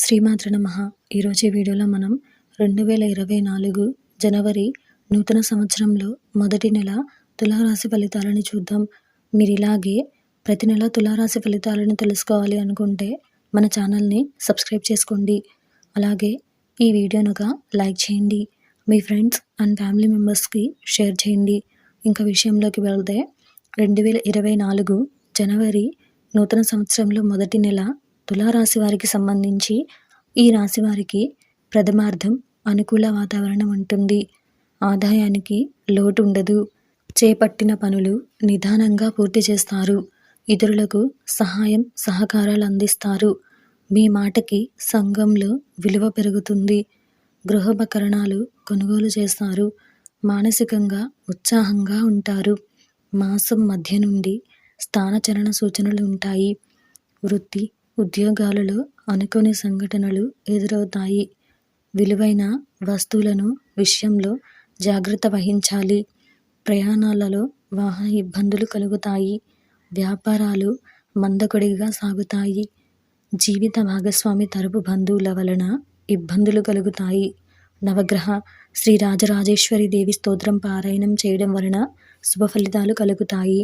శ్రీమాత్ర నమః. ఈరోజు ఈ వీడియోలో మనం 2024 జనవరి నూతన సంవత్సరంలో మొదటి నెల తులారాశి ఫలితాలను చూద్దాం. మీరు ఇలాగే ప్రతి నెల తులారాశి ఫలితాలను తెలుసుకోవాలి అనుకుంటే మన ఛానల్ని సబ్స్క్రైబ్ చేసుకోండి. అలాగే ఈ వీడియోను ఒక లైక్ చేయండి. మీ ఫ్రెండ్స్ అండ్ ఫ్యామిలీ మెంబర్స్కి షేర్ చేయండి. ఇంకా విషయంలోకి వెళ్తే 2024 జనవరి నూతన సంవత్సరంలో మొదటి నెల తులారాశి వారికి సంబంధించి ఈ రాశి వారికి ప్రథమార్థం అనుకూల వాతావరణం ఉంటుంది. ఆదాయానికి లోటు ఉండదు. చేపట్టిన పనులు నిదానంగా పూర్తి చేస్తారు. ఇతరులకు సహాయం సహకారాలు అందిస్తారు. మీ మాటకి సంఘంలో విలువ పెరుగుతుంది. గృహోపకరణాలు కొనుగోలు చేస్తారు. మానసికంగా ఉత్సాహంగా ఉంటారు. మాసం మధ్య నుండి స్థానచలన సూచనలు ఉంటాయి. వృత్తి ఉద్యోగాలలో అనుకోని సంఘటనలు ఎదురవుతాయి. విలువైన వస్తువులను విషయంలో జాగ్రత్త వహించాలి. ప్రయాణాలలో వాహన ఇబ్బందులు కలుగుతాయి. వ్యాపారాలు మందకొడిగా సాగుతాయి. జీవిత భాగస్వామి తరపు బంధువుల వలన ఇబ్బందులు కలుగుతాయి. నవగ్రహ శ్రీ రాజరాజేశ్వరి దేవి స్తోత్రం పారాయణం చేయడం వలన శుభ ఫలితాలు కలుగుతాయి.